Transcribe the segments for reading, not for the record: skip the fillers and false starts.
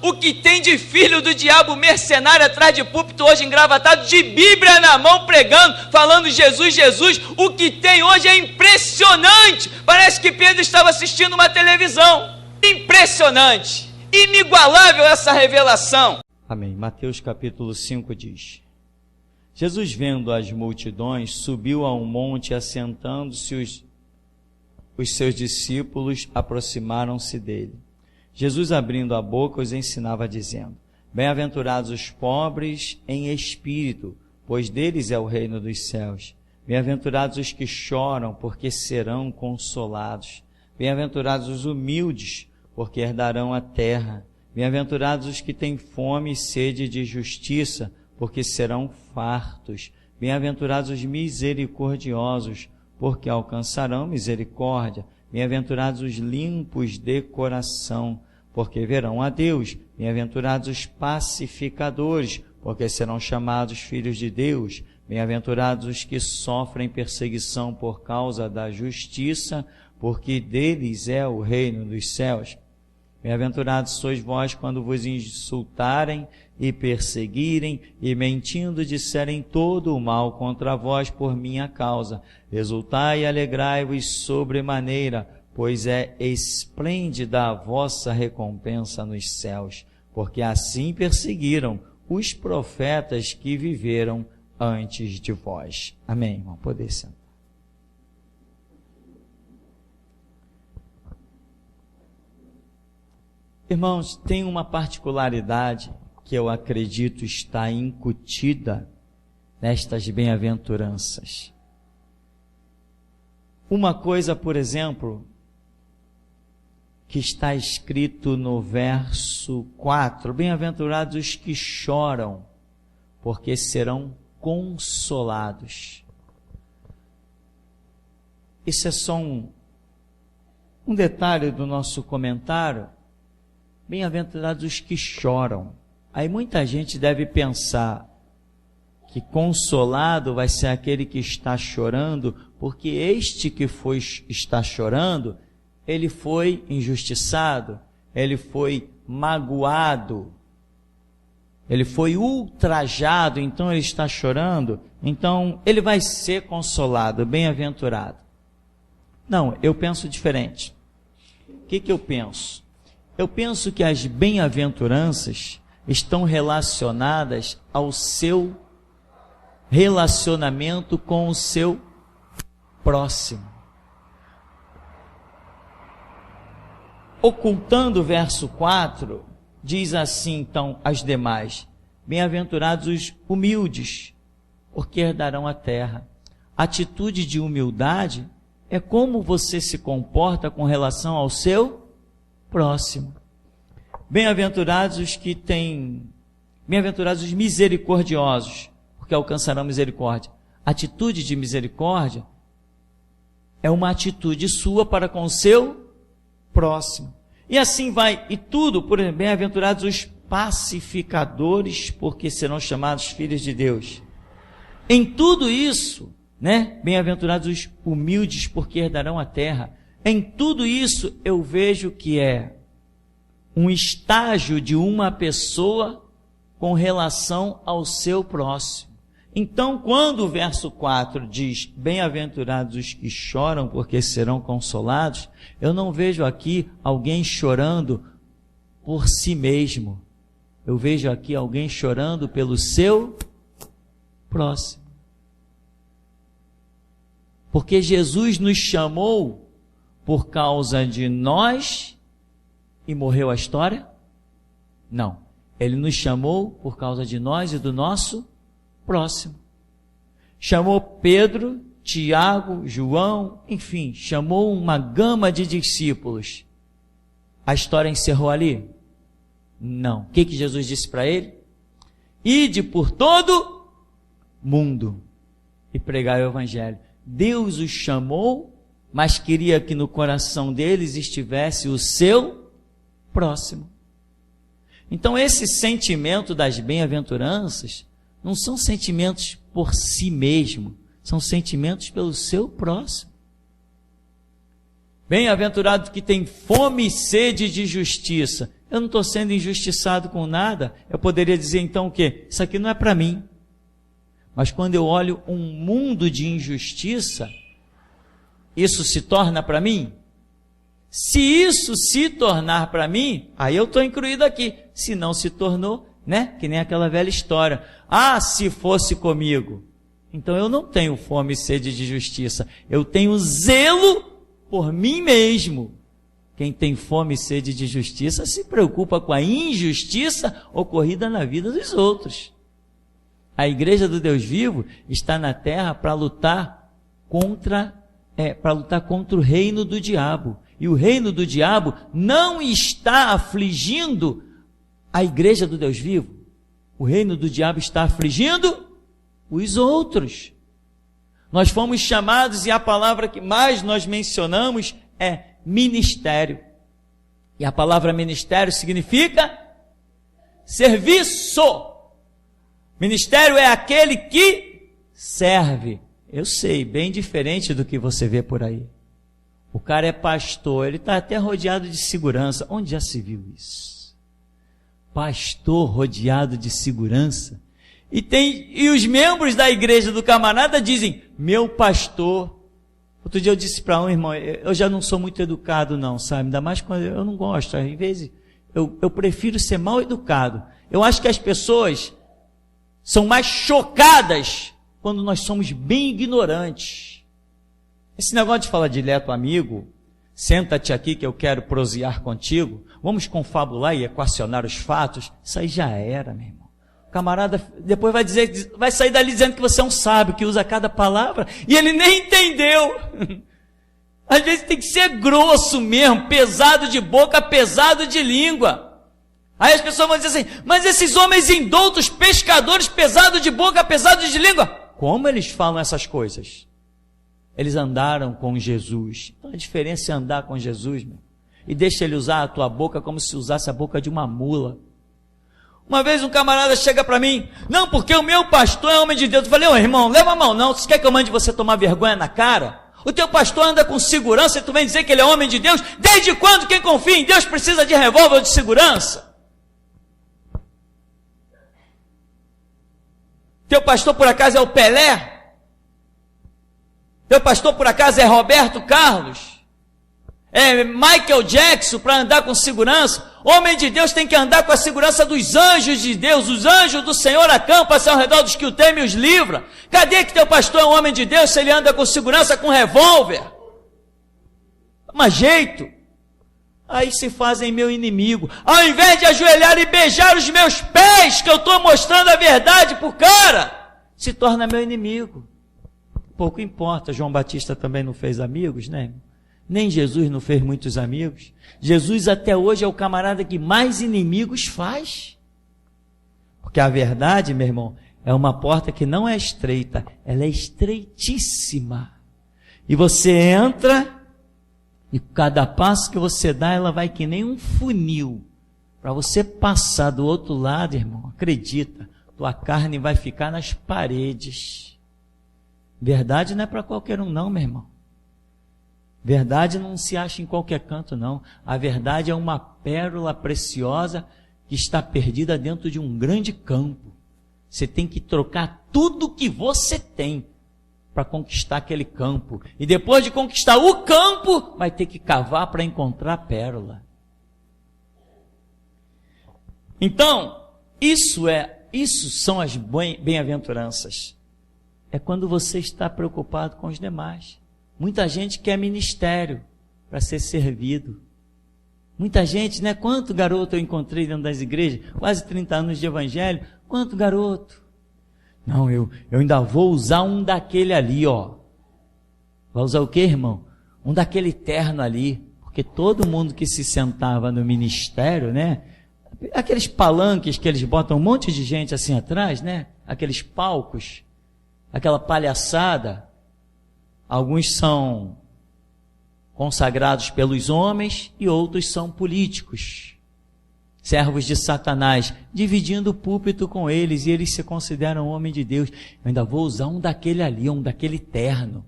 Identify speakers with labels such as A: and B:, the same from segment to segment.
A: O que tem de filho do diabo mercenário atrás de púlpito hoje engravatado, de Bíblia na mão pregando, falando Jesus, Jesus. O que tem hoje é impressionante. Parece que Pedro estava assistindo uma televisão. Impressionante, inigualável essa revelação.
B: Amém. Mateus capítulo 5 diz: Jesus, vendo as multidões, subiu a um monte, assentando-se, os seus discípulos aproximaram-se dele. Jesus, abrindo a boca, os ensinava, dizendo: Bem-aventurados os pobres em espírito, pois deles é o reino dos céus. Bem-aventurados os que choram, porque serão consolados. Bem-aventurados os humildes, porque herdarão a terra. Bem-aventurados os que têm fome e sede de justiça, porque serão fartos. Bem-aventurados os misericordiosos, porque alcançarão misericórdia. Bem-aventurados os limpos de coração, porque verão a Deus. Bem-aventurados os pacificadores, porque serão chamados filhos de Deus. Bem-aventurados os que sofrem perseguição por causa da justiça, porque deles é o reino dos céus. Bem-aventurados sois vós quando vos insultarem e perseguirem, e mentindo disserem todo o mal contra vós por minha causa. Exultai e alegrai-vos sobremaneira, pois é esplêndida a vossa recompensa nos céus, porque assim perseguiram os profetas que viveram antes de vós. Amém, irmão? Poder sentar. Irmãos, tem uma particularidade que eu acredito está incutida nestas bem-aventuranças. Uma coisa, por exemplo, que está escrito no verso 4, bem-aventurados os que choram, porque serão consolados. Isso é só um detalhe do nosso comentário. Bem-aventurados os que choram. Aí muita gente deve pensar que consolado vai ser aquele que está chorando, porque este que está chorando, ele foi injustiçado, ele foi magoado, ele foi ultrajado, então ele está chorando, então ele vai ser consolado, bem-aventurado. Não, eu penso diferente. O que eu penso? Eu penso que as bem-aventuranças estão relacionadas ao seu relacionamento com o seu próximo. Ocultando o verso 4, diz assim então as demais: bem-aventurados os humildes, porque herdarão a terra. Atitude de humildade é como você se comporta com relação ao seu próximo. Bem-aventurados os misericordiosos, porque alcançarão misericórdia. Atitude de misericórdia é uma atitude sua para com o seu próximo. E assim vai, e tudo, por exemplo, bem-aventurados os pacificadores, porque serão chamados filhos de Deus. Em tudo isso, bem-aventurados os humildes, porque herdarão a terra. Em tudo isso eu vejo que é um estágio de uma pessoa com relação ao seu próximo. Então, quando o verso 4 diz, bem-aventurados os que choram, porque serão consolados, eu não vejo aqui alguém chorando por si mesmo. Eu vejo aqui alguém chorando pelo seu próximo. Porque Jesus nos chamou por causa de nós e morreu a história? Não. Ele nos chamou por causa de nós e do nosso próximo. Chamou Pedro, Tiago, João, enfim, chamou uma gama de discípulos. A história encerrou ali? Não. O que Jesus disse para ele? Ide por todo mundo e pregai o evangelho. Deus os chamou, mas queria que no coração deles estivesse o seu próximo. Então esse sentimento das bem-aventuranças não são sentimentos por si mesmo, são sentimentos pelo seu próximo. Bem-aventurado que tem fome e sede de justiça. eu não estou sendo injustiçado com nada, eu poderia dizer então o quê? Isso aqui não é para mim. Mas quando eu olho um mundo de injustiça, isso se torna para mim? Se isso se tornar para mim, aí eu estou incluído aqui. Se não se tornou, né? Que nem aquela velha história. Ah, se fosse comigo. Então eu não tenho fome e sede de justiça. Eu tenho zelo por mim mesmo. Quem tem fome e sede de justiça se preocupa com a injustiça ocorrida na vida dos outros. A igreja do Deus vivo está na terra para lutar contra o reino do diabo. E o reino do diabo não está afligindo a igreja do Deus vivo. O reino do diabo está afligindo os outros. Nós fomos chamados, e a palavra que mais nós mencionamos é ministério. E a palavra ministério significa serviço. Ministério é aquele que serve. Eu sei, bem diferente do que você vê por aí. O cara é pastor, ele está até rodeado de segurança. Onde já se viu isso? Pastor rodeado de segurança. E os membros da igreja do camarada dizem, meu pastor. Outro dia eu disse para um irmão, eu já não sou muito educado não, sabe? Ainda mais quando eu não gosto. Às vezes eu prefiro ser mal educado. Eu acho que as pessoas são mais chocadas quando nós somos bem ignorantes. Esse negócio de falar direto, amigo, senta-te aqui que eu quero prosear contigo, vamos confabular e equacionar os fatos, isso aí já era, meu irmão. O camarada depois vai sair dali dizendo que você é um sábio, que usa cada palavra, e ele nem entendeu. Às vezes tem que ser grosso mesmo, pesado de boca, pesado de língua. Aí as pessoas vão dizer assim, mas esses homens indoutos, pescadores, pesado de boca, pesado de língua, como eles falam essas coisas? Eles andaram com Jesus. Então a diferença é andar com Jesus, meu. E deixa ele usar a tua boca como se usasse a boca de uma mula. Uma vez um camarada chega para mim, não, porque o meu pastor é homem de Deus. Eu falei, ô irmão, leva a mão não, você quer que eu mande você tomar vergonha na cara? O teu pastor anda com segurança e tu vem dizer que ele é homem de Deus? Desde quando quem confia em Deus precisa de revólver ou de segurança? Teu pastor por acaso é o Pelé? Teu pastor por acaso é Roberto Carlos? É Michael Jackson para andar com segurança? Homem de Deus tem que andar com a segurança dos anjos de Deus. Os anjos do Senhor acampam-se ao redor dos que o temem e os livra. Cadê que teu pastor é um homem de Deus se ele anda com segurança, com revólver? Mas jeito. Aí se fazem meu inimigo. Ao invés de ajoelhar e beijar os meus pés, que eu estou mostrando a verdade pro cara, se torna meu inimigo. Pouco importa, João Batista também não fez amigos, né? Nem Jesus não fez muitos amigos. Jesus até hoje é o camarada que mais inimigos faz. Porque a verdade, meu irmão, é uma porta que não é estreita, ela é estreitíssima. E você entra, e cada passo que você dá, ela vai que nem um funil. Para você passar do outro lado, irmão, acredita, tua carne vai ficar nas paredes. Verdade não é para qualquer um não, meu irmão. Verdade não se acha em qualquer canto não. A verdade é uma pérola preciosa que está perdida dentro de um grande campo. Você tem que trocar tudo que você tem para conquistar aquele campo. E depois de conquistar o campo, vai ter que cavar para encontrar a pérola. Então, isso são as bem-aventuranças. É quando você está preocupado com os demais. Muita gente quer ministério para ser servido. Muita gente, né? Quanto garoto eu encontrei dentro das igrejas, quase 30 anos de evangelho, quanto garoto. Não, eu ainda vou usar um daquele ali, ó. Vai usar o quê, irmão? Um daquele terno ali. Porque todo mundo que se sentava no ministério, né? Aqueles palanques que eles botam um monte de gente assim atrás, né? Aqueles palcos, aquela palhaçada. Alguns são consagrados pelos homens e outros são políticos, servos de Satanás, dividindo o púlpito com eles, e eles se consideram homem de Deus. Eu ainda vou usar um daquele ali, um daquele terno,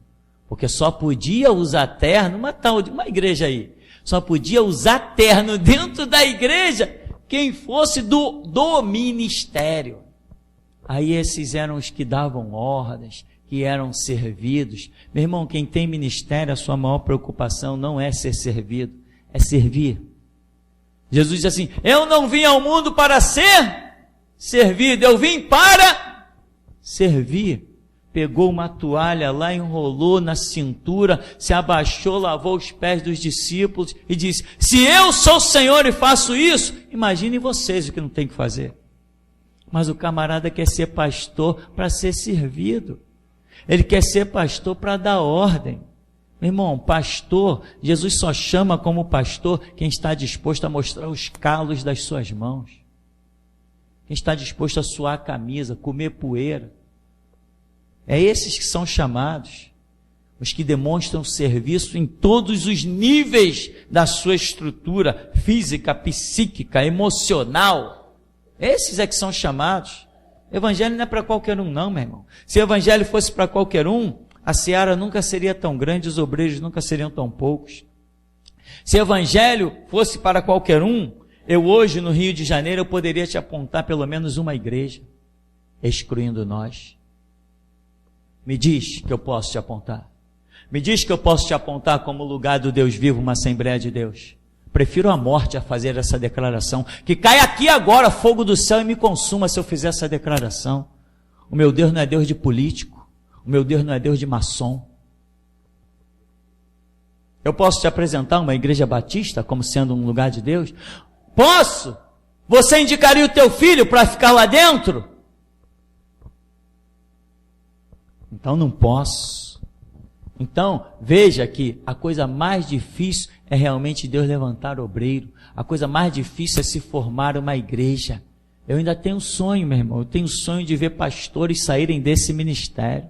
B: porque só podia usar terno uma igreja aí, Só podia usar terno dentro da igreja quem fosse do ministério. Aí esses eram os que davam ordens, que eram servidos. Meu irmão, quem tem ministério, a sua maior preocupação não é ser servido, é servir. Jesus diz assim: eu não vim ao mundo para ser servido, eu vim para servir. Pegou uma toalha lá, enrolou na cintura, se abaixou, lavou os pés dos discípulos e disse: se eu sou o Senhor e faço isso, imaginem vocês o que não tem que fazer. Mas o camarada quer ser pastor para ser servido. Ele quer ser pastor para dar ordem. Meu irmão, pastor, Jesus só chama como pastor quem está disposto a mostrar os calos das suas mãos. Quem está disposto a suar a camisa, comer poeira. É esses que são chamados, os que demonstram serviço em todos os níveis da sua estrutura física, psíquica, emocional. Esses é que são chamados. Evangelho não é para qualquer um não, meu irmão. Se o evangelho fosse para qualquer um, a seara nunca seria tão grande, os obreiros nunca seriam tão poucos. Se o evangelho fosse para qualquer um, eu hoje no Rio de Janeiro eu poderia te apontar pelo menos uma igreja, excluindo nós. Me diz que eu posso te apontar. Me diz que eu posso te apontar como lugar do Deus vivo, uma Assembleia de Deus. Prefiro a morte a fazer essa declaração. Que caia aqui agora fogo do céu e me consuma se eu fizer essa declaração. O meu Deus não é Deus de político. O meu Deus não é Deus de maçom. Eu posso te apresentar uma igreja batista como sendo um lugar de Deus? Posso? Você indicaria o teu filho para ficar lá dentro? Então não posso. Então, veja que a coisa mais difícil é realmente Deus levantar obreiro. A coisa mais difícil é se formar uma igreja. Eu ainda tenho um sonho, meu irmão. Eu tenho um sonho de ver pastores saírem desse ministério.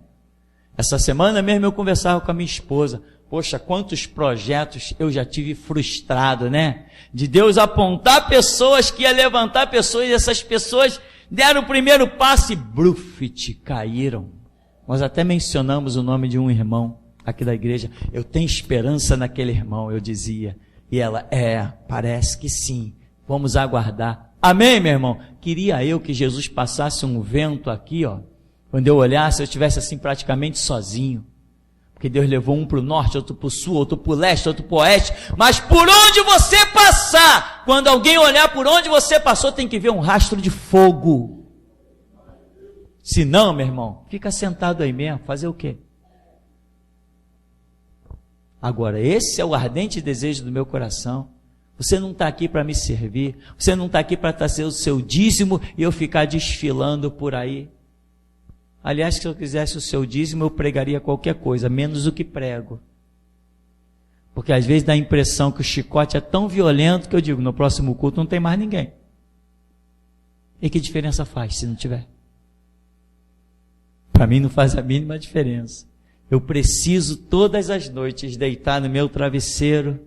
B: Essa semana mesmo eu conversava com a minha esposa. Poxa, quantos projetos eu já tive frustrado, né? De Deus apontar pessoas que ia levantar pessoas e essas pessoas deram o primeiro passo e brufit, caíram. Nós até mencionamos o nome de um irmão aqui da igreja. Eu tenho esperança naquele irmão, eu dizia. E ela, parece que sim. Vamos aguardar. Amém, meu irmão? Queria eu que Jesus passasse um vento aqui, ó. Quando eu olhasse, eu estivesse assim praticamente sozinho. Porque Deus levou um para o norte, outro para o sul, outro para o leste, outro para o oeste. Mas por onde você passar, quando alguém olhar por onde você passou, tem que ver um rastro de fogo. Se não, meu irmão, fica sentado aí mesmo, fazer o quê? Agora, esse é o ardente desejo do meu coração. Você não está aqui para me servir, você não está aqui para trazer o seu dízimo e eu ficar desfilando por aí. Aliás, se eu quisesse o seu dízimo, eu pregaria qualquer coisa, menos o que prego. Porque às vezes dá a impressão que o chicote é tão violento que eu digo, no próximo culto não tem mais ninguém. E que diferença faz se não tiver? Para mim não faz a mínima diferença. Eu preciso todas as noites deitar no meu travesseiro,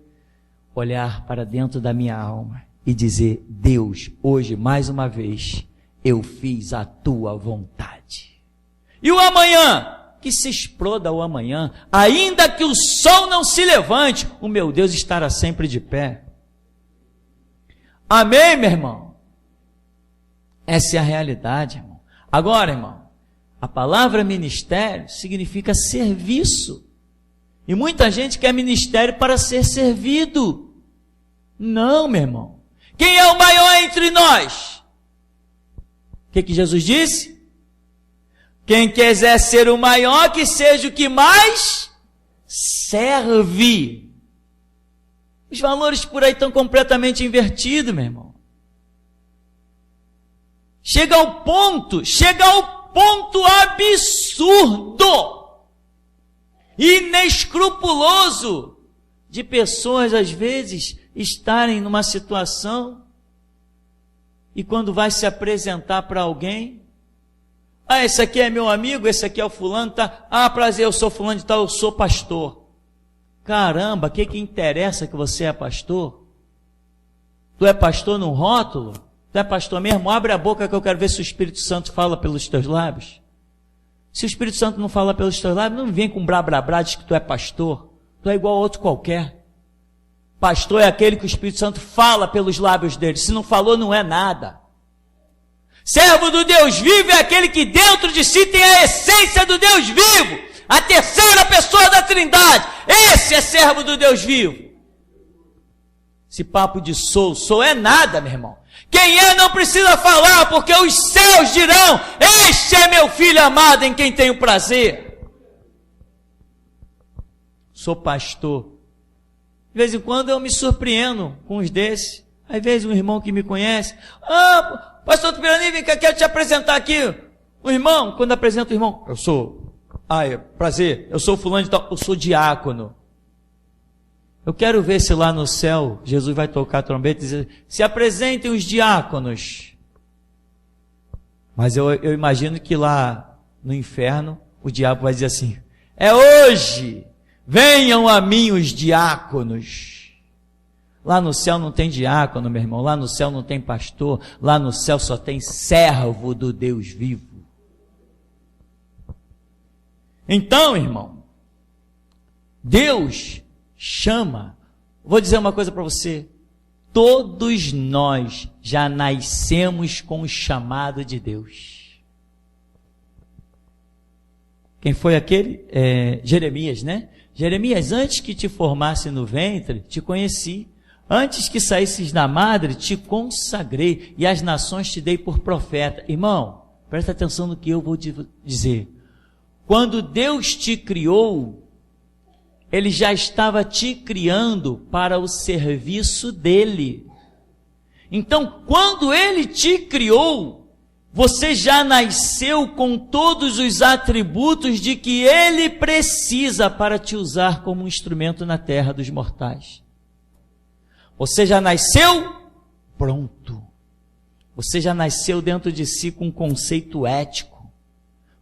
B: olhar para dentro da minha alma e dizer: Deus, hoje mais uma vez eu fiz a tua vontade. E o amanhã, que se exploda o amanhã, ainda que o sol não se levante, o meu Deus estará sempre de pé. Amém, meu irmão? Essa é a realidade, irmão. Agora, irmão, a palavra ministério significa serviço. E muita gente quer ministério para ser servido. Não, meu irmão. Quem é o maior entre nós? O que Jesus disse? Quem quiser ser o maior, que seja o que mais serve. Os valores por aí estão completamente invertidos, meu irmão. Chega ao ponto absurdo, inescrupuloso, de pessoas às vezes estarem numa situação e quando vai se apresentar para alguém, esse aqui é meu amigo, esse aqui é o fulano, tá? Prazer, eu sou fulano de tal, eu sou pastor. Caramba, o que interessa que você é pastor? Tu é pastor num rótulo? Tu é pastor mesmo? Abre a boca que eu quero ver se o Espírito Santo fala pelos teus lábios. Se o Espírito Santo não fala pelos teus lábios, não vem com blá blá blá, diz que tu é pastor. Tu é igual a outro qualquer. Pastor é aquele que o Espírito Santo fala pelos lábios dele. Se não falou, não é nada. Servo do Deus vivo é aquele que dentro de si tem a essência do Deus vivo. A terceira pessoa da Trindade. Esse é servo do Deus vivo. Esse papo de sou é nada, meu irmão. Quem é não precisa falar, porque os céus dirão: este é meu filho amado em quem tenho prazer. Sou pastor. De vez em quando eu me surpreendo com uns desses. Às vezes um irmão que me conhece: pastor Tupirani, vem cá, quero te apresentar aqui o irmão. Quando apresento o irmão, eu sou, prazer, eu sou fulano de tal, eu sou diácono. Eu quero ver se lá no céu Jesus vai tocar a trombeta e dizer: se apresentem os diáconos. Mas eu imagino que lá no inferno o diabo vai dizer assim: é hoje, venham a mim os diáconos. Lá no céu não tem diácono, meu irmão. Lá no céu não tem pastor. Lá no céu só tem servo do Deus vivo. Então, irmão, Deus chama. Vou dizer uma coisa para você: todos nós já nascemos com o chamado de Deus. Quem foi aquele? Jeremias, né? Jeremias, antes que te formasse no ventre, te conheci. Antes que saísses da madre, te consagrei, e as nações te dei por profeta. Irmão, presta atenção no que eu vou te dizer. Quando Deus te criou, Ele já estava te criando para o serviço dEle. Então, quando Ele te criou, você já nasceu com todos os atributos de que Ele precisa para te usar como um instrumento na terra dos mortais. Você já nasceu pronto. Você já nasceu dentro de si com um conceito ético,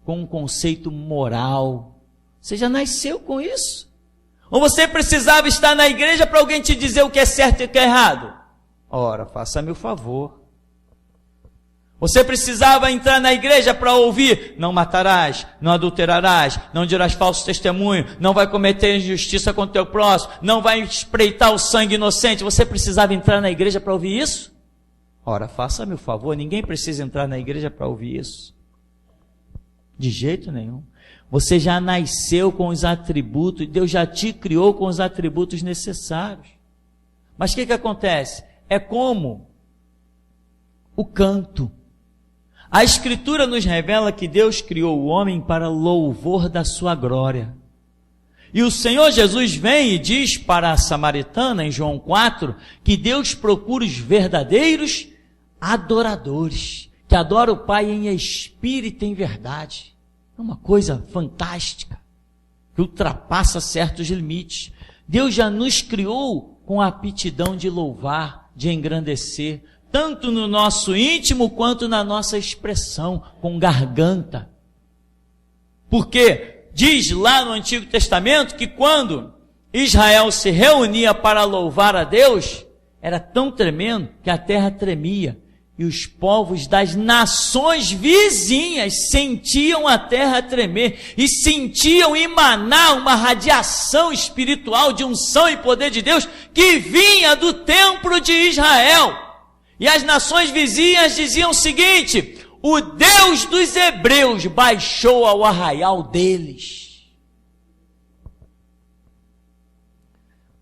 B: com um conceito moral. Você já nasceu com isso. Ou você precisava estar na igreja para alguém te dizer o que é certo e o que é errado? Ora, faça-me o favor. Você precisava entrar na igreja para ouvir: não matarás, não adulterarás, não dirás falso testemunho, não vai cometer injustiça contra o teu próximo, não vai espreitar o sangue inocente. Você precisava entrar na igreja para ouvir isso? Ora, faça-me o favor, ninguém precisa entrar na igreja para ouvir isso. De jeito nenhum. Você já nasceu com os atributos, Deus já te criou com os atributos necessários. Mas o que acontece? É como o canto. A Escritura nos revela que Deus criou o homem para louvor da sua glória. E o Senhor Jesus vem e diz para a samaritana, em João 4, que Deus procura os verdadeiros adoradores, que adoram o Pai em espírito e em verdade. É uma coisa fantástica, que ultrapassa certos limites. Deus já nos criou com a aptidão de louvar, de engrandecer, tanto no nosso íntimo quanto na nossa expressão, com garganta. Porque diz lá no Antigo Testamento que quando Israel se reunia para louvar a Deus, era tão tremendo que a terra tremia. E os povos das nações vizinhas sentiam a terra tremer e sentiam emanar uma radiação espiritual de unção e poder de Deus que vinha do templo de Israel. E as nações vizinhas diziam o seguinte: o Deus dos hebreus baixou ao arraial deles.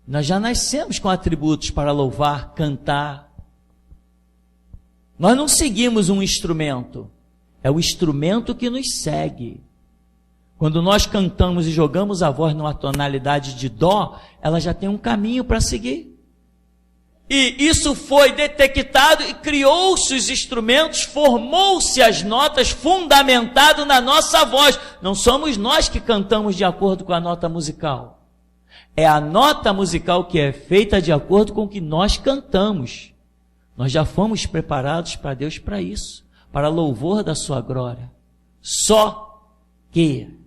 B: Nós já nascemos com atributos para louvar, cantar. Nós não seguimos um instrumento, é o instrumento que nos segue. Quando nós cantamos e jogamos a voz numa tonalidade de dó, ela já tem um caminho para seguir. E isso foi detectado e criou-se os instrumentos, formou-se as notas fundamentado na nossa voz. Não somos nós que cantamos de acordo com a nota musical. É a nota musical que é feita de acordo com o que nós cantamos. Nós já fomos preparados para Deus para isso, para louvor da sua glória. Só que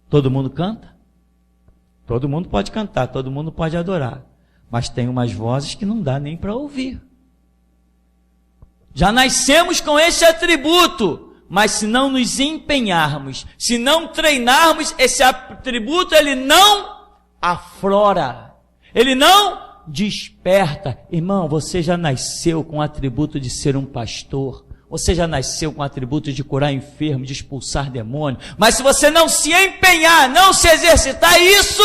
B: todo mundo canta? Todo mundo pode cantar, todo mundo pode adorar. Mas tem umas vozes que não dá nem para ouvir. Já nascemos com esse atributo, mas se não nos empenharmos, se não treinarmos, esse atributo ele não aflora, ele não desperta. Irmão, você já nasceu com o atributo de ser um pastor. Você já nasceu com o atributo de curar enfermo, de expulsar demônio. Mas se você não se empenhar, não se exercitar, isso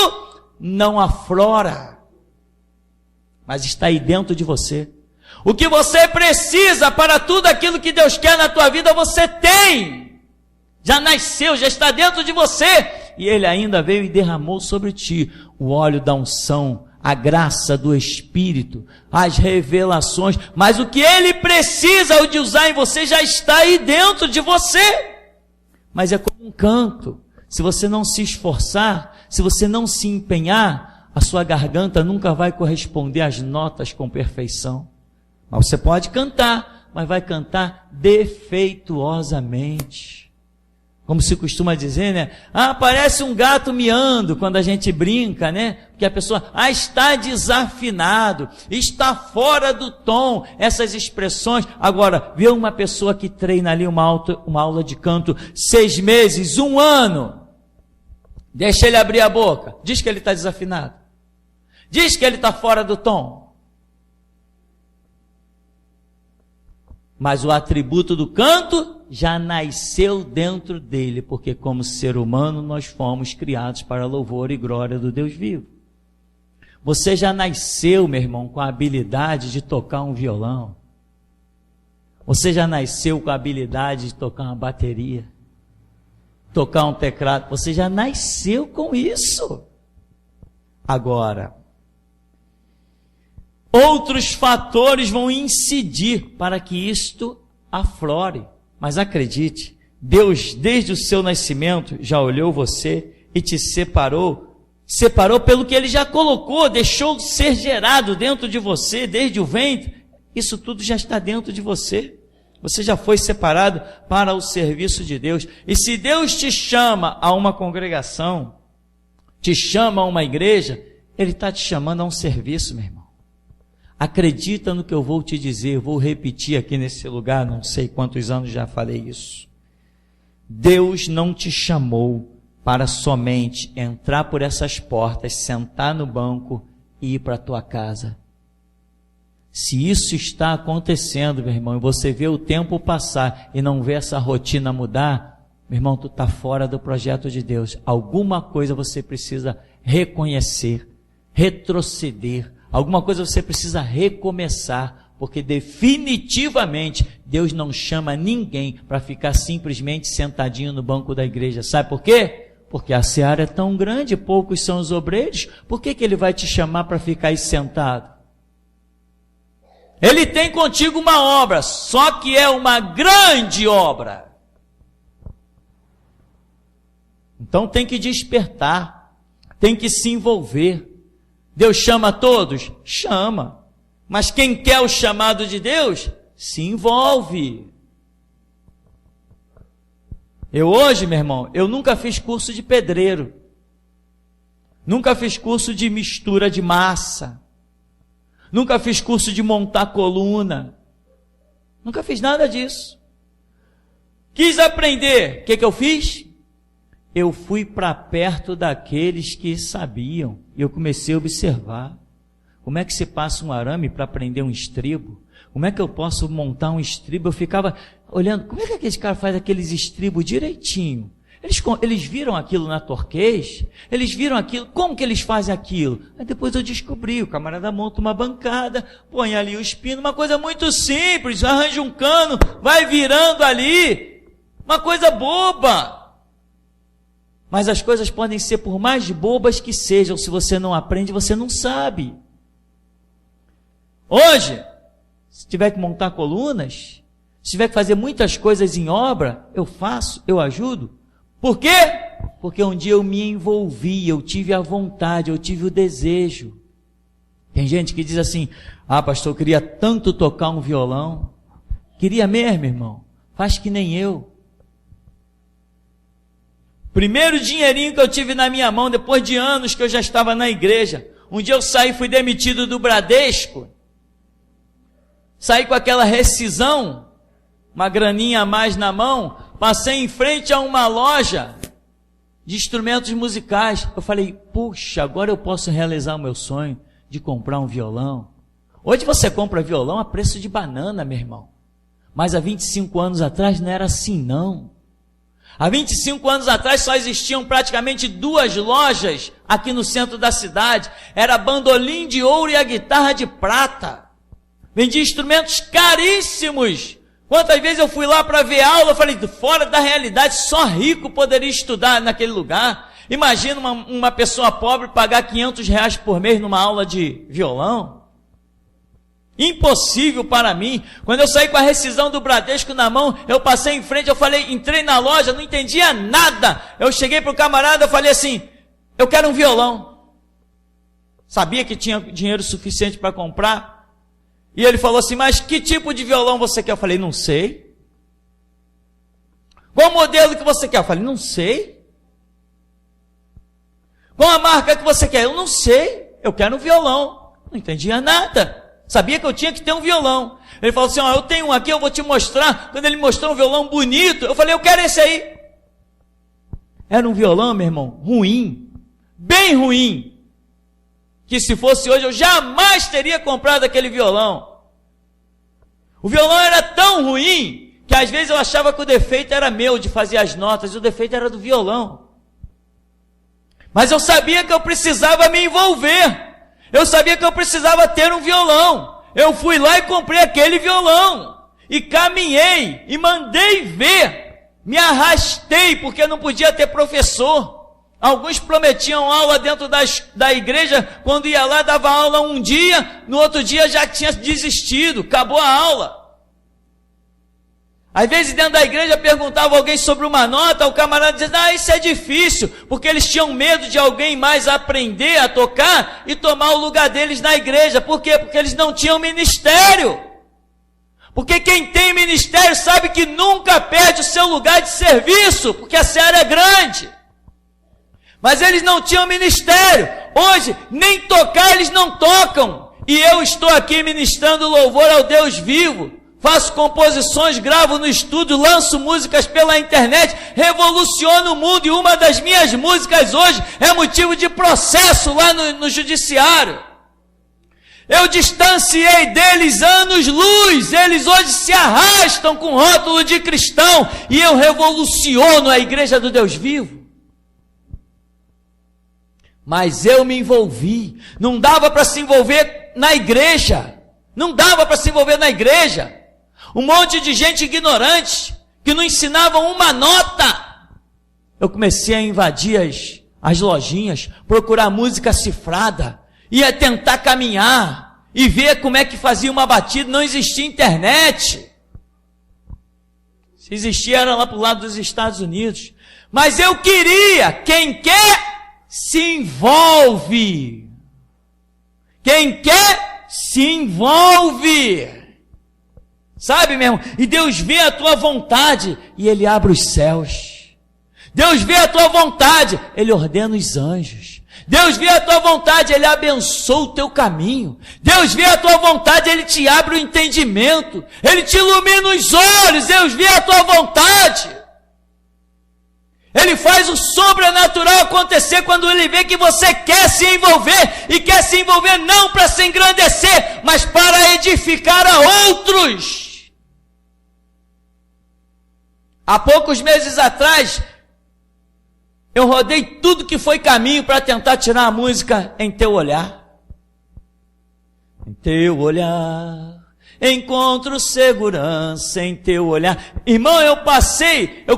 B: não aflora. Mas está aí dentro de você. O que você precisa para tudo aquilo que Deus quer na tua vida, você tem. Já nasceu, já está dentro de você. E Ele ainda veio e derramou sobre ti o óleo da unção, a graça do Espírito, as revelações. Mas o que Ele precisa de usar em você já está aí dentro de você. Mas é como um canto. Se você não se esforçar, se você não se empenhar, a sua garganta nunca vai corresponder às notas com perfeição. Mas você pode cantar, mas vai cantar defeituosamente. Como se costuma dizer, né? Parece um gato miando quando a gente brinca, né? Porque a pessoa, está desafinado, está fora do tom, essas expressões. Agora, vê uma pessoa que treina ali uma aula de canto 6 meses, 1 ano. Deixa ele abrir a boca. Diz que ele está desafinado. Diz que ele está fora do tom. Mas o atributo do canto já nasceu dentro dele, porque como ser humano nós fomos criados para louvor e glória do Deus vivo. Você já nasceu, meu irmão, com a habilidade de tocar um violão. Você já nasceu com a habilidade de tocar uma bateria, tocar um teclado. Você já nasceu com isso. Agora, outros fatores vão incidir para que isto aflore. Mas acredite, Deus desde o seu nascimento já olhou você e te separou pelo que Ele já colocou, deixou ser gerado dentro de você desde o ventre. Isso tudo já está dentro de você. Você já foi separado para o serviço de Deus. E se Deus te chama a uma congregação, te chama a uma igreja, Ele está te chamando a um serviço, meu irmão. Acredita no que eu vou te dizer, vou repetir aqui nesse lugar, não sei quantos anos já falei isso. Deus não te chamou para somente entrar por essas portas, sentar no banco e ir para a tua casa. Se isso está acontecendo, meu irmão, e você vê o tempo passar e não vê essa rotina mudar, meu irmão, tu está fora do projeto de Deus. Alguma coisa você precisa reconhecer, retroceder. Alguma coisa você precisa recomeçar, porque definitivamente Deus não chama ninguém para ficar simplesmente sentadinho no banco da igreja. Sabe por quê? Porque a seara é tão grande, poucos são os obreiros. Por que Ele vai te chamar para ficar aí sentado? Ele tem contigo uma obra, só que é uma grande obra. Então tem que despertar, tem que se envolver. Deus chama a todos? Chama. Mas quem quer o chamado de Deus, se envolve. Eu hoje, meu irmão, eu nunca fiz curso de pedreiro. Nunca fiz curso de mistura de massa. Nunca fiz curso de montar coluna. Nunca fiz nada disso. Quis aprender. O que eu fiz? Eu fui para perto daqueles que sabiam. E eu comecei a observar. Como é que se passa um arame para prender um estribo? Como é que eu posso montar um estribo? Eu ficava olhando, como é que aquele cara faz aqueles estribos direitinho? Eles viram aquilo na Torquês? Eles viram aquilo? Como que eles fazem aquilo? Aí depois eu descobri, o camarada monta uma bancada, põe ali o espino, uma coisa muito simples, arranja um cano, vai virando ali, uma coisa boba. Mas as coisas podem ser por mais bobas que sejam, se você não aprende, você não sabe. Hoje, se tiver que montar colunas, se tiver que fazer muitas coisas em obra, eu faço, eu ajudo. Por quê? Porque um dia eu me envolvi, eu tive a vontade, eu tive o desejo. Tem gente que diz assim, pastor, eu queria tanto tocar um violão. Queria mesmo, irmão. Faz que nem eu. Primeiro dinheirinho que eu tive na minha mão, depois de anos que eu já estava na igreja. Um dia eu saí, fui demitido do Bradesco. Saí com aquela rescisão, uma graninha a mais na mão, passei em frente a uma loja de instrumentos musicais. Eu falei, puxa, agora eu posso realizar o meu sonho. de comprar um violão. Hoje você compra violão a preço de banana, meu irmão. Mas há 25 anos atrás não era assim, não. Há 25 anos atrás só existiam praticamente 2 lojas aqui no centro da cidade. Era a bandolim de ouro e a guitarra de prata. Vendia instrumentos caríssimos. Quantas vezes eu fui lá para ver aula, eu falei, fora da realidade, só rico poderia estudar naquele lugar. Imagina uma pessoa pobre pagar R$500 por mês numa aula de violão. Impossível para mim. Quando eu saí com a rescisão do Bradesco na mão, eu passei em frente, eu falei, entrei na loja, não entendia nada. Eu cheguei para o camarada, eu falei assim, eu quero um violão. Sabia que tinha dinheiro suficiente para comprar. E ele falou assim, mas que tipo de violão você quer? Eu falei, não sei. Qual modelo que você quer? Eu falei, não sei. Qual a marca que você quer? Eu não sei. Eu quero um violão. Não entendia nada. Sabia que eu tinha que ter um violão. Ele falou assim, eu tenho um aqui, eu vou te mostrar. Quando ele mostrou um violão bonito, eu falei, eu quero esse aí. Era um violão, meu irmão, ruim. Bem ruim. Que se fosse hoje, eu jamais teria comprado aquele violão. O violão era tão ruim, que às vezes eu achava que o defeito era meu, de fazer as notas, e o defeito era do violão. Mas eu sabia que eu precisava me envolver. Eu sabia que eu precisava ter um violão. Eu fui lá e comprei aquele violão. E caminhei, e mandei ver. Me arrastei, porque não podia ter professor. Alguns prometiam aula dentro da igreja, quando ia lá, dava aula um dia, no outro dia já tinha desistido, acabou a aula. Às vezes dentro da igreja perguntava alguém sobre uma nota, o camarada dizia, isso é difícil, porque eles tinham medo de alguém mais aprender a tocar e tomar o lugar deles na igreja. Por quê? Porque eles não tinham ministério. Porque quem tem ministério sabe que nunca perde o seu lugar de serviço, porque a seara é grande. Mas eles não tinham ministério. Hoje, nem tocar eles não tocam. E eu estou aqui ministrando louvor ao Deus vivo. Faço composições, gravo no estúdio, lanço músicas pela internet, revoluciono o mundo. E uma das minhas músicas hoje é motivo de processo lá no judiciário. Eu distanciei deles anos-luz. Eles hoje se arrastam com rótulo de cristão. E eu revoluciono a igreja do Deus vivo. Mas eu me envolvi. Não dava para se envolver na igreja. Não dava para se envolver na igreja. Um monte de gente ignorante, que não ensinavam uma nota. Eu comecei a invadir as lojinhas, procurar música cifrada, ia tentar caminhar, e ver como é que fazia uma batida. Não existia internet. Se existia, era lá para o lado dos Estados Unidos. Mas eu queria, quem quer, se envolve. Quem quer, se envolve. Sabe, meu irmão? E Deus vê a tua vontade e Ele abre os céus. Deus vê a tua vontade, Ele ordena os anjos. Deus vê a tua vontade, Ele abençoa o teu caminho. Deus vê a tua vontade, Ele te abre o entendimento. Ele te ilumina os olhos. Deus vê a tua vontade. Ele faz o sobrenatural acontecer quando Ele vê que você quer se envolver. E quer se envolver não para se engrandecer, mas para edificar a outros. Há poucos meses atrás, eu rodei tudo que foi caminho para tentar tirar a música Em Teu Olhar. Em Teu olhar encontro segurança, em Teu olhar. Irmão, eu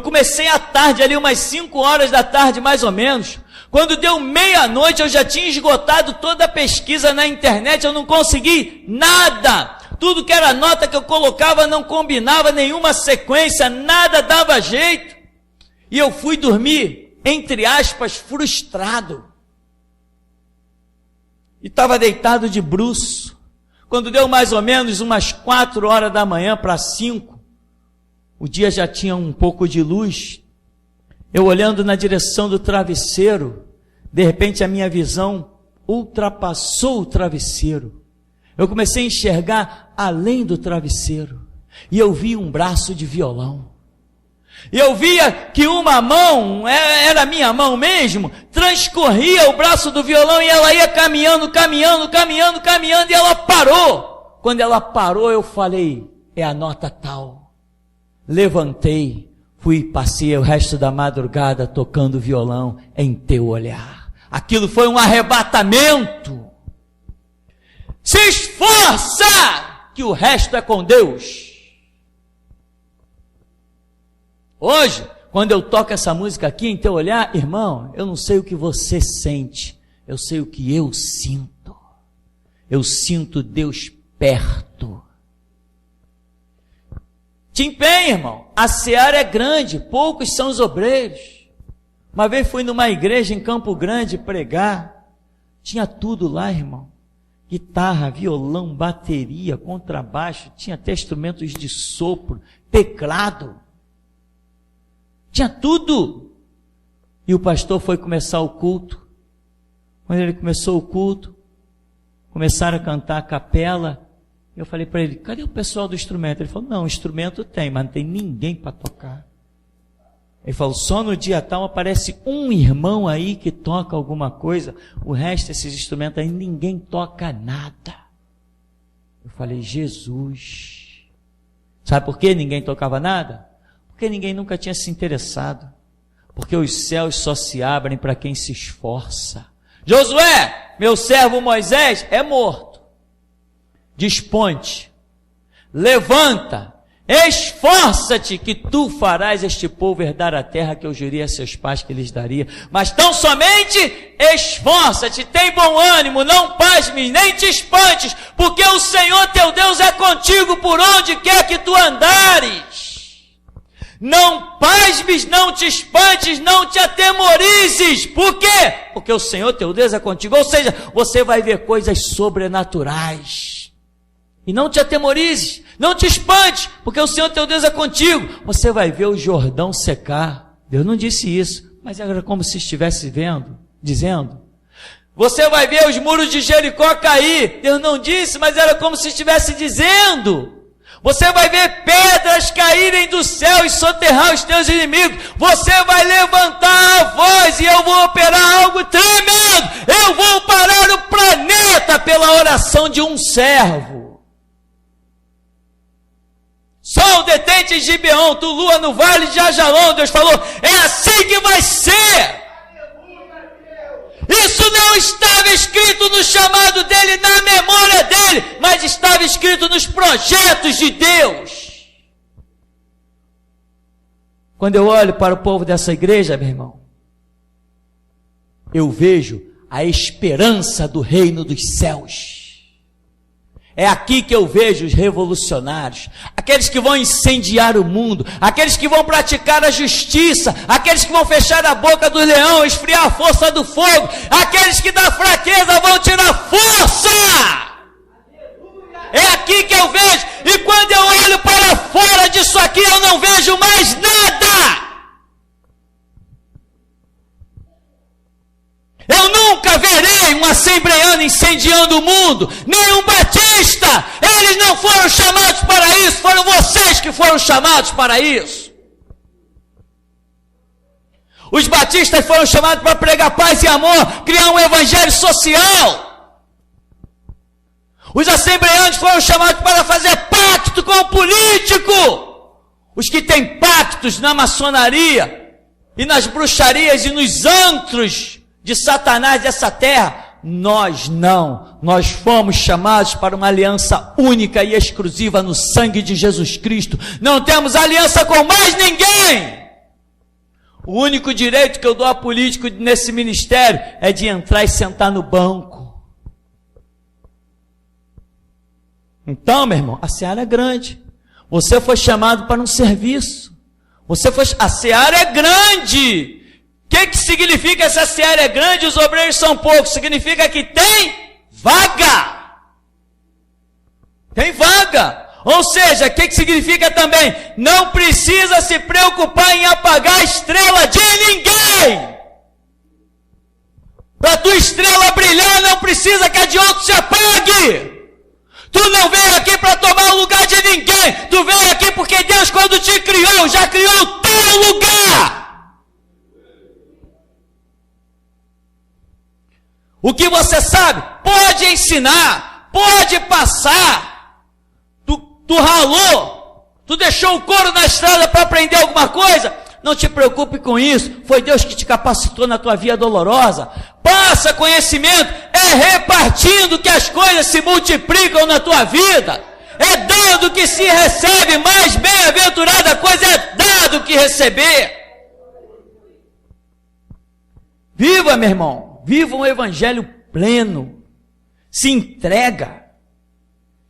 B: comecei à tarde, ali umas 5 horas da tarde mais ou menos. Quando deu meia-noite, eu já tinha esgotado toda a pesquisa na internet, eu não consegui nada. Tudo que era nota que eu colocava não combinava, nenhuma sequência, nada dava jeito. E eu fui dormir, entre aspas, frustrado. E estava deitado de bruço. Quando deu mais ou menos umas 4 horas da manhã para 5, o dia já tinha um pouco de luz. Eu olhando na direção do travesseiro, de repente a minha visão ultrapassou o travesseiro. Eu comecei a enxergar além do travesseiro. E eu vi um braço de violão. E eu via que uma mão, era a minha mão mesmo, transcorria o braço do violão e ela ia caminhando, e ela parou. Quando ela parou, eu falei, é a nota tal. Levantei, passei o resto da madrugada tocando violão em teu olhar. Aquilo foi um arrebatamento. Se esforça, que o resto é com Deus. Hoje, quando eu toco essa música aqui em teu olhar, irmão, eu não sei o que você sente, eu sei o que eu sinto. Eu sinto Deus perto. Te empenha, irmão, a seara é grande, poucos são os obreiros. Uma vez fui numa igreja em Campo Grande pregar, tinha tudo lá, irmão. Guitarra, violão, bateria, contrabaixo, tinha até instrumentos de sopro, teclado. Tinha tudo. E o pastor foi começar o culto. Quando ele começou o culto, começaram a cantar a capela. Eu falei para ele, cadê o pessoal do instrumento? Ele falou, não, instrumento tem, mas não tem ninguém para tocar. Ele falou, só no dia tal aparece um irmão aí que toca alguma coisa, o resto desses instrumentos aí ninguém toca nada. Eu falei, Jesus. Sabe por que ninguém tocava nada? Porque ninguém nunca tinha se interessado. Porque os céus só se abrem para quem se esforça. Josué, meu servo Moisés, é morto. Dispõe-te, levanta, esforça-te, que tu farás este povo herdar a terra que eu jurei a seus pais que lhes daria. Mas tão somente esforça-te, tem bom ânimo, não pasmes, nem te espantes, porque o Senhor teu Deus é contigo por onde quer que tu andares. Não pasmes, não te espantes, não te atemorizes. Por quê? Porque o Senhor teu Deus é contigo. Ou seja, você vai ver coisas sobrenaturais. E não te atemorizes, não te espantes, porque o Senhor teu Deus é contigo. Você vai ver o Jordão secar. Deus não disse isso, mas era como se estivesse dizendo. Você vai ver os muros de Jericó cair. Deus não disse, mas era como se estivesse dizendo. Você vai ver pedras caírem do céu e soterrar os teus inimigos. Você vai levantar a voz e eu vou operar algo tremendo. Eu vou parar o planeta pela oração de um servo. Sol detente em Gibeon, tu lua no vale de Ajalon. Deus falou, é assim que vai ser. Isso não estava escrito no chamado dele, na memória dele, mas estava escrito nos projetos de Deus. Quando eu olho para o povo dessa igreja, meu irmão, eu vejo a esperança do reino dos céus. É aqui que eu vejo os revolucionários, aqueles que vão incendiar o mundo, aqueles que vão praticar a justiça, aqueles que vão fechar a boca do leão, esfriar a força do fogo, aqueles que da fraqueza vão tirar força. É aqui que eu vejo, e quando eu olho para fora disso aqui, eu não vejo mais nada. Eu nunca verei um assembleano incendiando o mundo, nem um batista. Eles não foram chamados para isso, foram vocês que foram chamados para isso. Os batistas foram chamados para pregar paz e amor, criar um evangelho social. Os assembleanos foram chamados para fazer pacto com o político. Os que têm pactos na maçonaria e nas bruxarias e nos antros de Satanás dessa terra, nós não. Nós fomos chamados para uma aliança única e exclusiva no sangue de Jesus Cristo. Não temos aliança com mais ninguém. O único direito que eu dou a político nesse ministério é de entrar e sentar no banco. Então, meu irmão, a seara é grande. Você foi chamado para um serviço. A seara é grande. O que significa essa seara é grande e os obreiros são poucos? Significa que tem vaga. Tem vaga. Ou seja, o que significa também? Não precisa se preocupar em apagar a estrela de ninguém. Para tua estrela brilhar, não precisa que a de outro se apague. Tu não veio aqui para tomar o lugar de ninguém. Tu veio aqui porque Deus, quando te criou, já criou o teu O que você sabe, pode ensinar, pode passar. Tu ralou, tu deixou o couro na estrada para aprender alguma coisa. Não te preocupe com isso, foi Deus que te capacitou na tua via dolorosa. Passa conhecimento, é repartindo que as coisas se multiplicam na tua vida. É dando que se recebe, mais bem-aventurada coisa é dado que receber. Viva, meu irmão, viva um evangelho pleno, se entrega,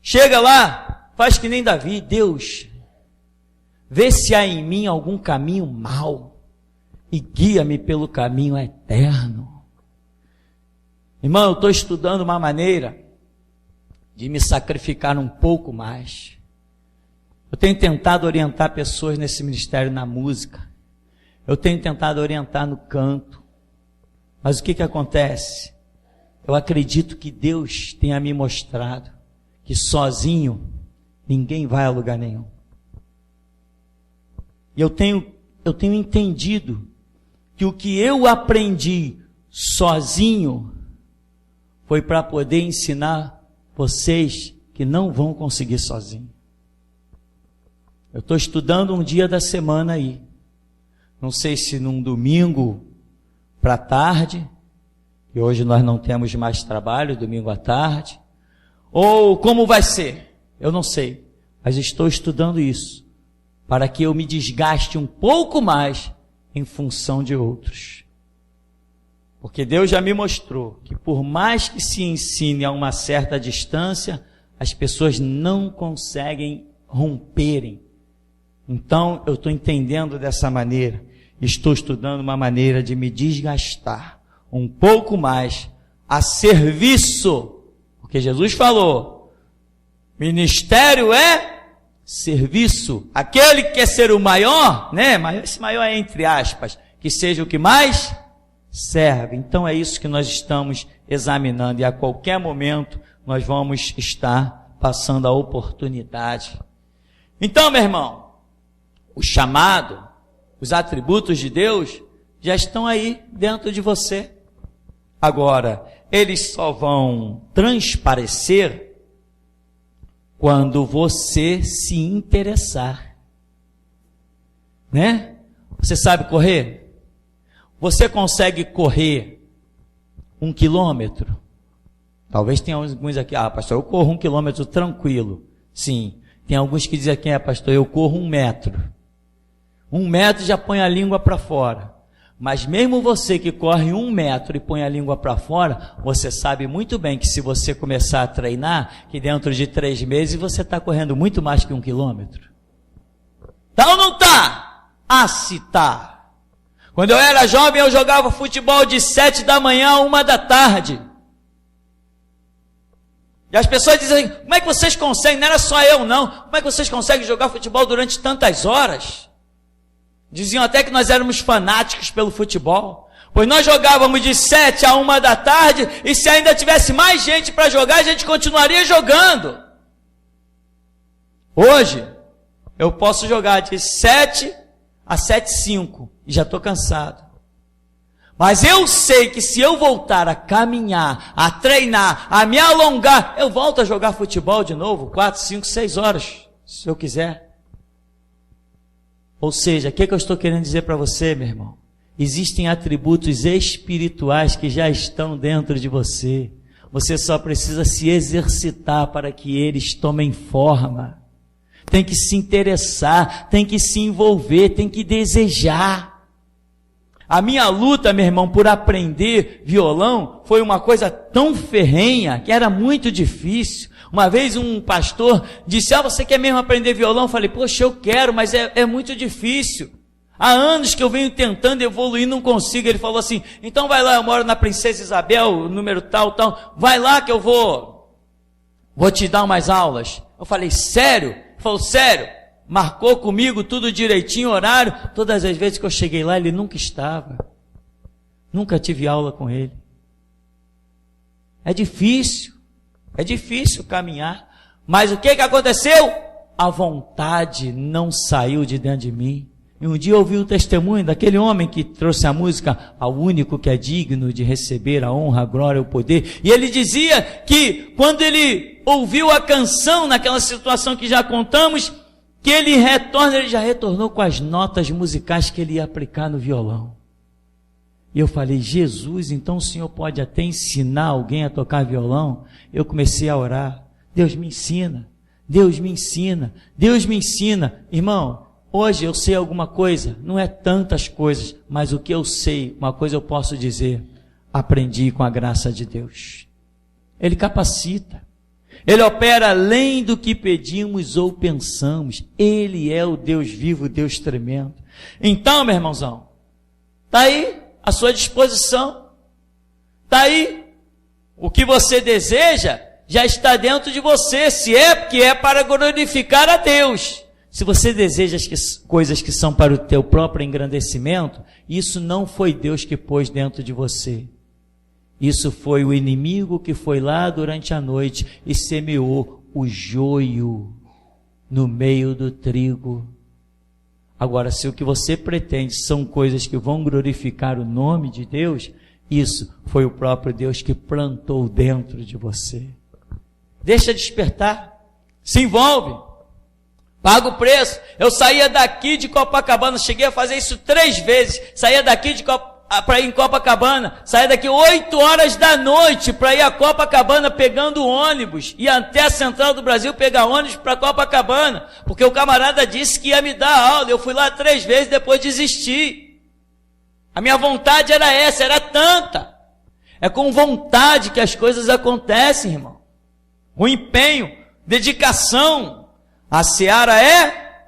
B: chega lá, faz que nem Davi, Deus, vê se há em mim algum caminho mau e guia-me pelo caminho eterno. Irmão, eu estou estudando uma maneira de me sacrificar um pouco mais. Eu tenho tentado orientar pessoas nesse ministério na música, eu tenho tentado orientar no canto, mas o que acontece? Eu acredito que Deus tenha me mostrado que sozinho ninguém vai a lugar nenhum. E eu tenho entendido que o que eu aprendi sozinho foi para poder ensinar vocês que não vão conseguir sozinho. Eu estou estudando um dia da semana aí. Não sei se num domingo para tarde, e hoje nós não temos mais trabalho, domingo à tarde, ou como vai ser, eu não sei, mas estou estudando isso, para que eu me desgaste um pouco mais em função de outros. Porque Deus já me mostrou que por mais que se ensine a uma certa distância, as pessoas não conseguem romperem. Então eu estou entendendo dessa maneira, estou estudando uma maneira de me desgastar um pouco mais a serviço, porque Jesus falou, ministério é serviço. Aquele que quer ser o maior, né? Esse maior é entre aspas, que seja o que mais serve. Então é isso que nós estamos examinando, e a qualquer momento nós vamos estar passando a oportunidade. Então, meu irmão, o chamado, os atributos de Deus já estão aí dentro de você. Agora, eles só vão transparecer quando você se interessar, né? Você sabe correr? Você consegue correr 1 quilômetro? Talvez tenha alguns aqui, pastor, eu corro 1 quilômetro tranquilo. Sim, tem alguns que dizem aqui, pastor, eu corro 1 metro. 1 metro já põe a língua para fora. Mas mesmo você que corre 1 metro e põe a língua para fora, você sabe muito bem que se você começar a treinar, que dentro de 3 meses você está correndo muito mais que 1 quilômetro. Tá ou não tá? Se tá. Quando eu era jovem, eu jogava futebol de 7 da manhã a 1 da tarde. E as pessoas dizem, como é que vocês conseguem? Não era só eu não. Como é que vocês conseguem jogar futebol durante tantas horas? Diziam até que nós éramos fanáticos pelo futebol, pois nós jogávamos de 7 a 1 da tarde, e se ainda tivesse mais gente para jogar, a gente continuaria jogando. Hoje, eu posso jogar de 7 a 7h05, e já estou cansado. Mas eu sei que se eu voltar a caminhar, a treinar, a me alongar, eu volto a jogar futebol de novo, 4, 5, 6 horas, se eu quiser. Ou seja, o que eu estou querendo dizer para você, meu irmão? Existem atributos espirituais que já estão dentro de você. Você só precisa se exercitar para que eles tomem forma. Tem que se interessar, tem que se envolver, tem que desejar. A minha luta, meu irmão, por aprender violão foi uma coisa tão ferrenha que era muito difícil. Uma vez um pastor disse, você quer mesmo aprender violão? Eu falei, poxa, eu quero, mas é muito difícil. Há anos que eu venho tentando evoluir, não consigo. Ele falou assim, então vai lá, eu moro na Princesa Isabel, número tal, vai lá que eu vou te dar umas aulas. Eu falei, sério? Ele falou, sério? Marcou comigo tudo direitinho, horário. Todas as vezes que eu cheguei lá, ele nunca estava. Nunca tive aula com ele. É difícil caminhar. Mas o que aconteceu? A vontade não saiu de dentro de mim. E um dia eu ouvi o testemunho daquele homem que trouxe a música ao único que é digno de receber a honra, a glória, o poder. E ele dizia que quando ele ouviu a canção naquela situação que já contamos, que ele já retornou com as notas musicais que ele ia aplicar no violão. E eu falei, Jesus, então o Senhor pode até ensinar alguém a tocar violão? Eu comecei a orar, Deus me ensina, Deus me ensina, Deus me ensina. Irmão, hoje eu sei alguma coisa, não é tantas coisas, mas o que eu sei, uma coisa eu posso dizer, aprendi com a graça de Deus. Ele capacita, Ele opera além do que pedimos ou pensamos, Ele é o Deus vivo, o Deus tremendo. Então, meu irmãozão, está aí à sua disposição, está aí, o que você deseja já está dentro de você, se é porque é para glorificar a Deus. Se você deseja coisas que são para o teu próprio engrandecimento, isso não foi Deus que pôs dentro de você. Isso foi o inimigo que foi lá durante a noite e semeou o joio no meio do trigo. Agora, se o que você pretende são coisas que vão glorificar o nome de Deus, isso foi o próprio Deus que plantou dentro de você. Deixa despertar, se envolve. Paga o preço. Eu saía daqui de Copacabana, cheguei a fazer isso 3 vezes. Saía daqui para ir em Copacabana, saía daqui 8 horas da noite para ir a Copacabana pegando ônibus. Ia até a Central do Brasil pegar ônibus para Copacabana, porque o camarada disse que ia me dar aula. Eu fui lá 3 vezes, depois desisti. A minha vontade era essa, era tanta. É com vontade que as coisas acontecem, irmão. O empenho, dedicação. A seara é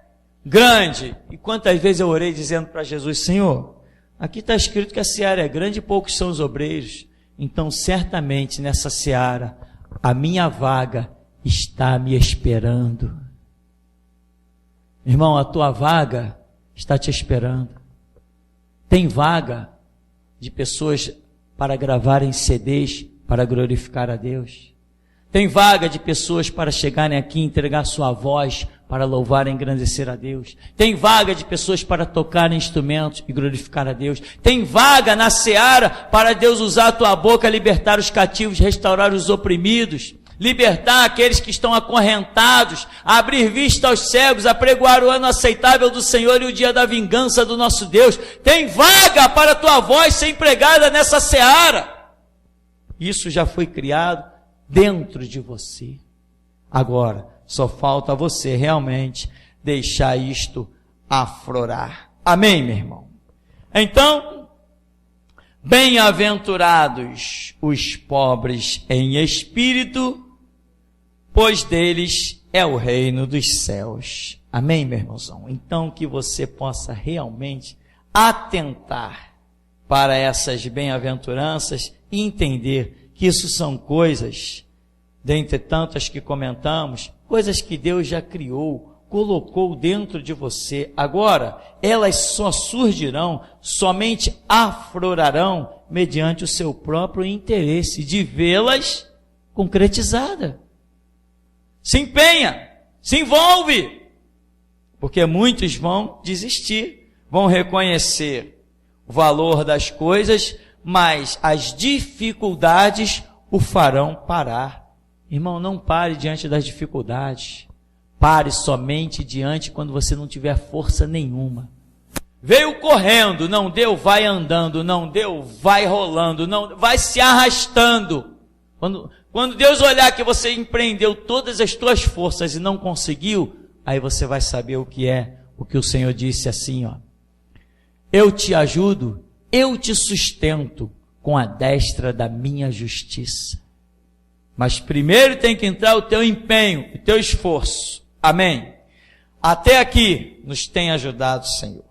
B: grande. E quantas vezes eu orei dizendo para Jesus, Senhor, aqui está escrito que a seara é grande e poucos são os obreiros. Então, certamente, nessa seara, a minha vaga está me esperando. Irmão, a tua vaga está te esperando. Tem vaga de pessoas para gravarem CDs para glorificar a Deus. Tem vaga de pessoas para chegarem aqui e entregar sua voz para louvar e engrandecer a Deus. Tem vaga de pessoas para tocar instrumentos e glorificar a Deus. Tem vaga na seara para Deus usar a tua boca, libertar os cativos, restaurar os oprimidos, libertar aqueles que estão acorrentados, abrir vista aos cegos, apregoar o ano aceitável do Senhor e o dia da vingança do nosso Deus. Tem vaga para a tua voz ser empregada nessa seara. Isso já foi criado dentro de você. Agora, só falta você realmente deixar isto aflorar. Amém, meu irmão? Então, bem-aventurados os pobres em espírito, pois deles é o reino dos céus. Amém, meu irmãozão? Então, que você possa realmente atentar para essas bem-aventuranças e entender que isso são coisas, dentre tantas que comentamos, coisas que Deus já criou, colocou dentro de você. Agora, elas só surgirão, somente aflorarão, mediante o seu próprio interesse de vê-las concretizadas. Se empenha, se envolve, porque muitos vão desistir, vão reconhecer o valor das coisas, mas as dificuldades o farão parar. Irmão, não pare diante das dificuldades. Pare somente diante quando você não tiver força nenhuma. Veio correndo, não deu, vai andando, não deu, vai rolando, não, vai se arrastando. Quando Deus olhar que você empreendeu todas as tuas forças e não conseguiu, aí você vai saber o que o Senhor disse assim, ó. Eu te ajudo, eu te sustento com a destra da minha justiça. Mas primeiro tem que entrar o teu empenho, o teu esforço. Amém? Até aqui nos tem ajudado, Senhor.